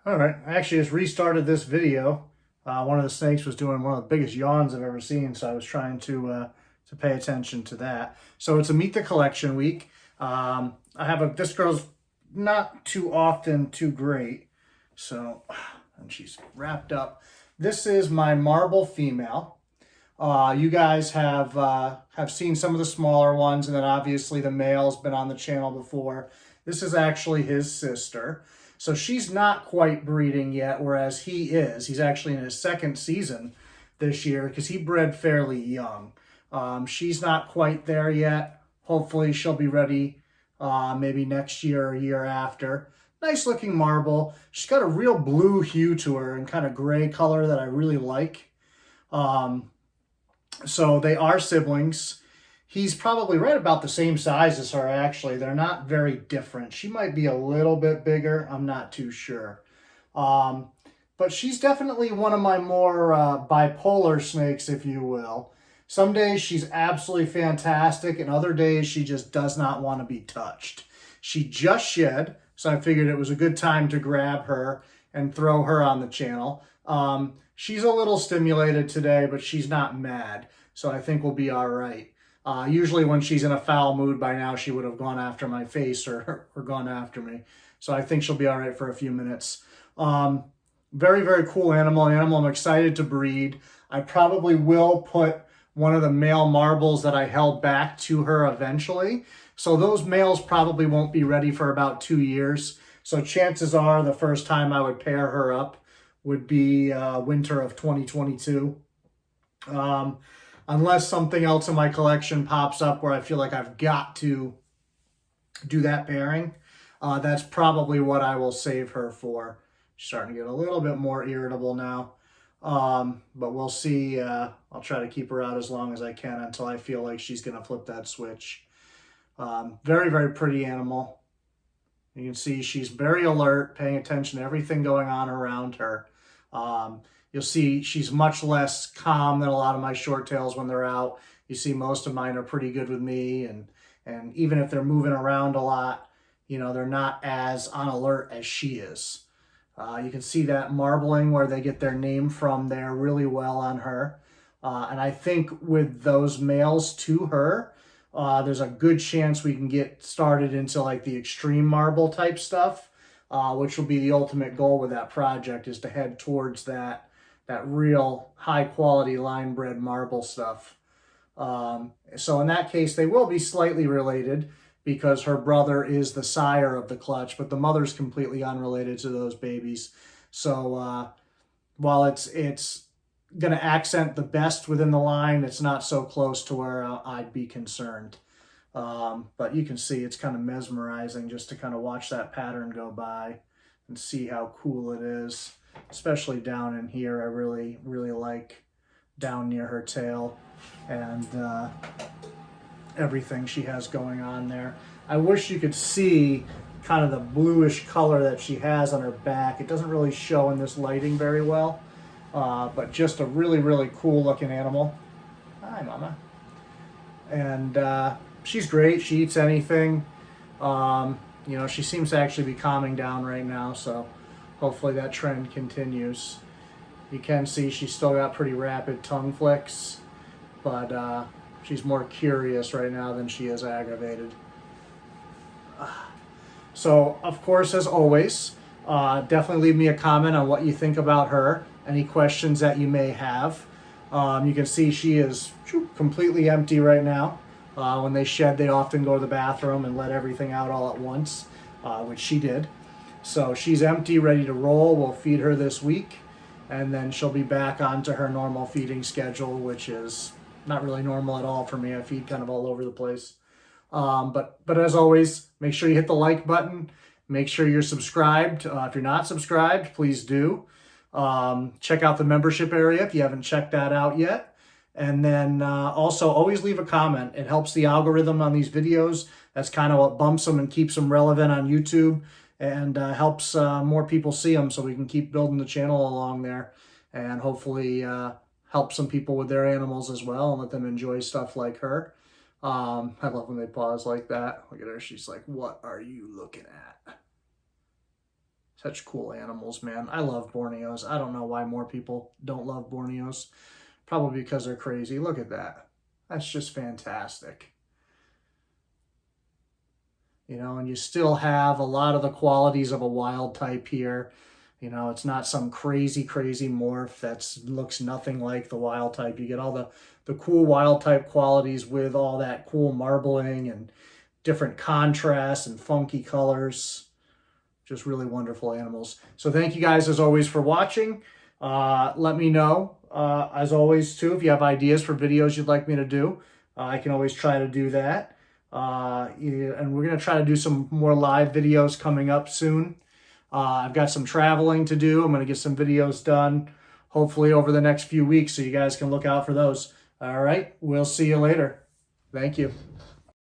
All right, I actually just restarted this video. One of the snakes was doing one of the biggest yawns I've ever seen, so I was trying to pay attention to that. So it's a Meet the Collection week. I have this girl's not too often too great, so and she's wrapped up. This is my marble female. You guys have seen some of the smaller ones, and then obviously the male's been on the channel before. This is actually his sister. So she's not quite breeding yet, whereas he is. He's actually in his second season this year because he bred fairly young. She's not quite there yet. Hopefully she'll be ready maybe next year or year after. Nice looking marble. She's got a real blue hue to her and kind of gray color that I really like. So they are siblings. He's probably right about the same size as her, actually. They're not very different. She might be a little bit bigger. I'm not too sure. Um, but she's definitely one of my more bipolar snakes, if you will. Some days she's absolutely fantastic, and other days she just does not want to be touched. She just shed, so I figured it was a good time to grab her and throw her on the channel. She's a little stimulated today, but she's not mad, so I think we'll be all right. Usually when she's in a foul mood by now, she would have gone after my face or gone after me. So I think she'll be all right for a few minutes. Very, very cool animal I'm excited to breed. I probably will put one of the male marbles that I held back to her eventually. So those males probably won't be ready for about 2 years. So chances are the first time I would pair her up would be winter of 2022. Unless something else in my collection pops up where I feel like I've got to do that pairing, that's probably what I will save her for. She's starting to get a little bit more irritable now. But we'll see. I'll try to keep her out as long as I can until I feel like she's going to flip that switch. Very, very pretty animal. You can see she's very alert, paying attention to everything going on around her. You'll see she's much less calm than a lot of my short tails when they're out. You see most of mine are pretty good with me, and even if they're moving around a lot, you know, they're not as on alert as she is. You can see that marbling where they get their name from there really well on her. And I think with those males to her, there's a good chance we can get started into like the extreme marble type stuff, which will be the ultimate goal with that project, is to head towards that real high quality line bred marble stuff. So in that case, they will be slightly related because her brother is the sire of the clutch, but the mother's completely unrelated to those babies. So while it's going to accent the best within the line, it's not so close to where I'd be concerned. But you can see it's kind of mesmerizing just to kind of watch that pattern go by and see how cool it is, especially down in here. I really, really like down near her tail and everything she has going on there. I wish you could see kind of the bluish color that she has on her back. It doesn't really show in this lighting very well, but just a really, really cool looking animal. Hi, Mama. And she's great. She eats anything. You know, she seems to actually be calming down right now, so hopefully that trend continues. You can see she's still got pretty rapid tongue flicks, but she's more curious right now than she is aggravated. So, of course, as always, definitely leave me a comment on what you think about her, any questions that you may have. You can see she is completely empty right now. When they shed, they often go to the bathroom and let everything out all at once, which she did. So she's empty, ready to roll. We'll feed her this week, and then she'll be back onto her normal feeding schedule, which is not really normal at all for me. I feed kind of all over the place. But as always, make sure you hit the like button. Make sure you're subscribed. If you're not subscribed, please do. Check out the membership area if you haven't checked that out yet. And then also always leave a comment. It helps the algorithm on these videos. That's kind of what bumps them and keeps them relevant on YouTube, and helps more people see them, so we can keep building the channel along there and hopefully help some people with their animals as well and let them enjoy stuff like her. I love when they pause like that. Look at her. She's like, "What are you looking at?" Such cool animals, man. I love Borneos. I don't know why more people don't love Borneos. Probably because they're crazy. Look at that. That's just fantastic. You know, and you still have a lot of the qualities of a wild type here. You know, it's not some crazy, crazy morph that looks nothing like the wild type. You get all the cool wild type qualities with all that cool marbling and different contrasts and funky colors. Just really wonderful animals. So thank you guys, as always, for watching. Let me know, as always, too, if you have ideas for videos you'd like me to do. I can always try to do that. And we're going to try to do some more live videos coming up soon. I've got some traveling to do. I'm going to get some videos done, hopefully over the next few weeks, so you guys can look out for those. All right, we'll see you later. Thank you.